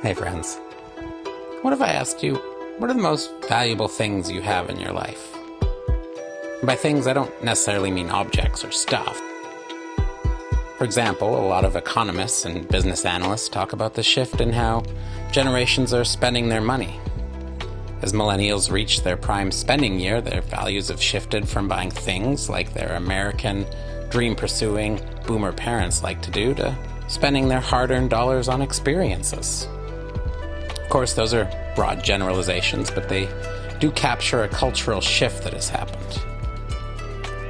Hey friends, what if I asked you, what are the most valuable things you have in your life? And by things, I don't necessarily mean objects or stuff. For example, a lot of economists and business analysts talk about the shift in how generations are spending their money. As millennials reach their prime spending year, their values have shifted from buying things like their American, dream-pursuing boomer parents like to do to spending their hard-earned dollars on experiences. Of course, those are broad generalizations, but they do capture a cultural shift that has happened.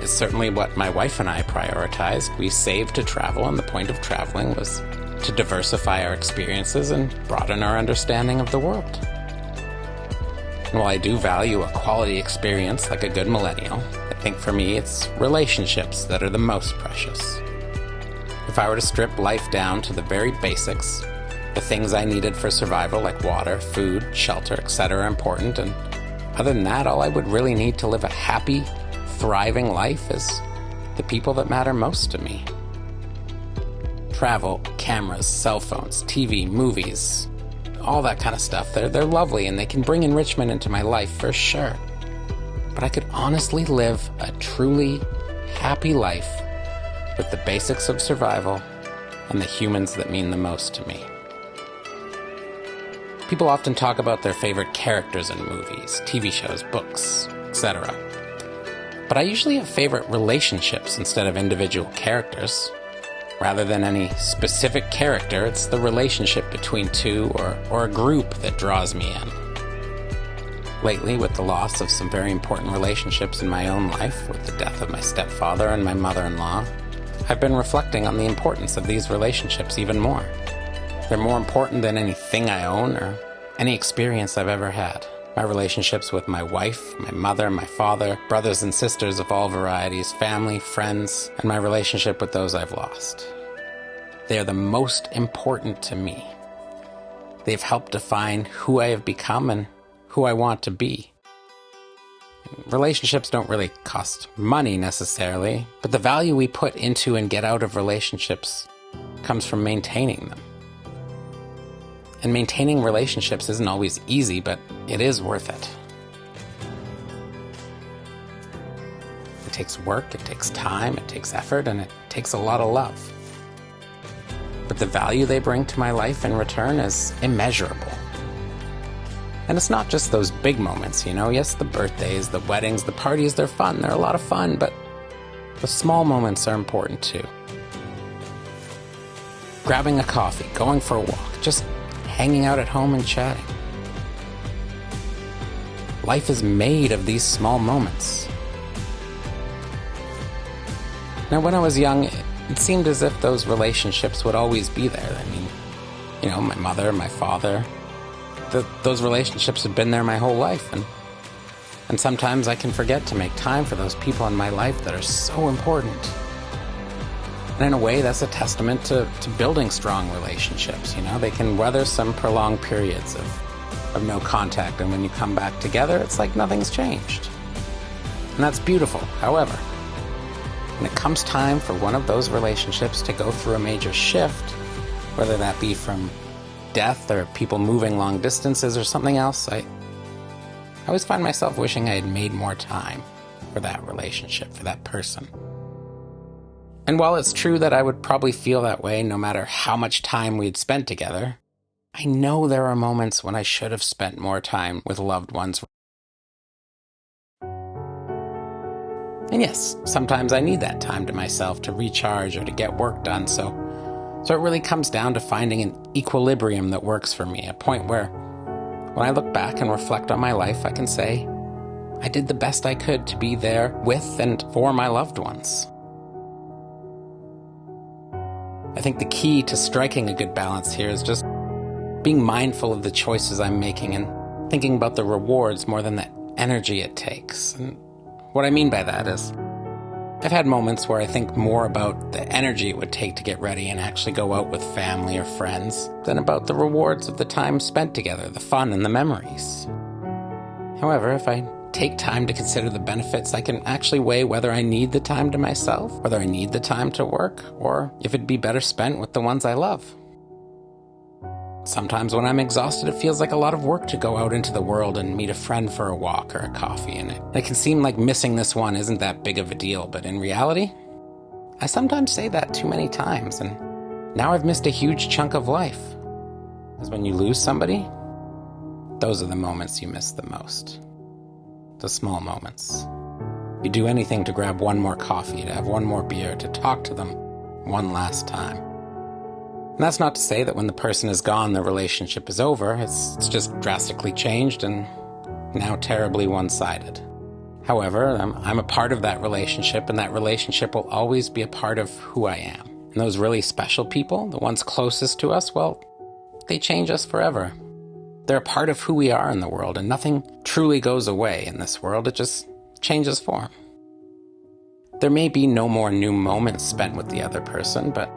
It's certainly what my wife and I prioritized. We saved to travel, and the point of traveling was to diversify our experiences and broaden our understanding of the world. And while I do value a quality experience like a good millennial, I think for me it's relationships that are the most precious. If I were to strip life down to the very basics, the things I needed for survival like water, food, shelter, etc. are important, and other than that, all I would really need to live a happy, thriving life is the people that matter most to me. Travel, cameras, cell phones, TV, movies, all that kind of stuff, they're lovely and they can bring enrichment into my life for sure. But I could honestly live a truly happy life with the basics of survival and the humans that mean the most to me. People often talk about their favorite characters in movies, TV shows, books, etc. But I usually have favorite relationships instead of individual characters. Rather than any specific character, it's the relationship between two or a group that draws me in. Lately, with the loss of some very important relationships in my own life, with the death of my stepfather and my mother-in-law, I've been reflecting on the importance of these relationships even more. They're more important than anything I own or any experience I've ever had. My relationships with my wife, my mother, my father, brothers and sisters of all varieties, family, friends, and my relationship with those I've lost. They are the most important to me. They've helped define who I have become and who I want to be. Relationships don't really cost money necessarily, but the value we put into and get out of relationships comes from maintaining them. And maintaining relationships isn't always easy, but it is worth it. It takes work, it takes time, it takes effort, and it takes a lot of love. But the value they bring to my life in return is immeasurable. And it's not just those big moments, you know? Yes, the birthdays, the weddings, the parties, they're fun. They're a lot of fun, but the small moments are important too. Grabbing a coffee, going for a walk, just hanging out at home and chatting. Life is made of these small moments. Now, when I was young, it seemed as if those relationships would always be there. I mean, you know, my mother, my father, those relationships have been there my whole life. And sometimes I can forget to make time for those people in my life that are so important. And in a way, that's a testament to building strong relationships. You know, they can weather some prolonged periods of no contact. And when you come back together, it's like nothing's changed. And that's beautiful. However, when it comes time for one of those relationships to go through a major shift, whether that be from death or people moving long distances or something else, I always find myself wishing I had made more time for that relationship, for that person. And while it's true that I would probably feel that way no matter how much time we'd spent together, I know there are moments when I should have spent more time with loved ones. And yes, sometimes I need that time to myself to recharge or to get work done, so it really comes down to finding an equilibrium that works for me, a point where when I look back and reflect on my life, I can say, I did the best I could to be there with and for my loved ones. I think the key to striking a good balance here is just being mindful of the choices I'm making and thinking about the rewards more than the energy it takes. And what I mean by that is, I've had moments where I think more about the energy it would take to get ready and actually go out with family or friends than about the rewards of the time spent together, the fun and the memories. However, if I take time to consider the benefits, I can actually weigh whether I need the time to myself, whether I need the time to work, or if it'd be better spent with the ones I love. Sometimes when I'm exhausted, it feels like a lot of work to go out into the world and meet a friend for a walk or a coffee, and it can seem like missing this one isn't that big of a deal, but in reality, I sometimes say that too many times, and now I've missed a huge chunk of life. Because when you lose somebody, those are the moments you miss the most. The small moments. You do anything to grab one more coffee, to have one more beer, to talk to them one last time. And that's not to say that when the person is gone, the relationship is over. It's just drastically changed and now terribly one-sided. However, I'm a part of that relationship, and that relationship will always be a part of who I am. And those really special people, the ones closest to us, well, they change us forever. They're a part of who we are in the world, and nothing truly goes away in this world. It just changes form. There may be no more new moments spent with the other person, but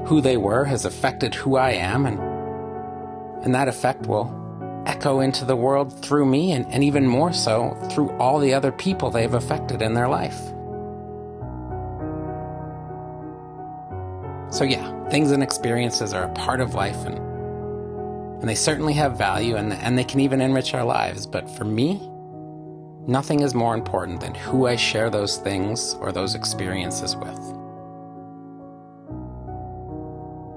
who they were has affected who I am, and that effect will echo into the world through me, and even more so through all the other people they've affected in their life. So yeah, things and experiences are a part of life, and they certainly have value, and they can even enrich our lives. But for me, nothing is more important than who I share those things or those experiences with.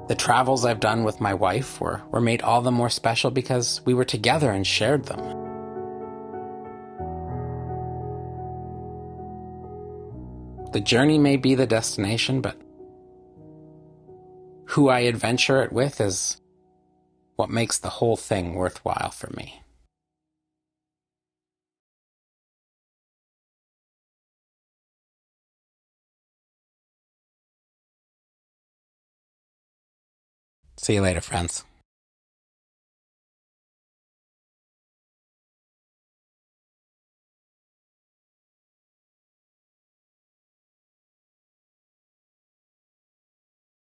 The travels I've done with my wife were made all the more special because we were together and shared them. The journey may be the destination, but who I adventure it with is what makes the whole thing worthwhile for me. See you later, friends.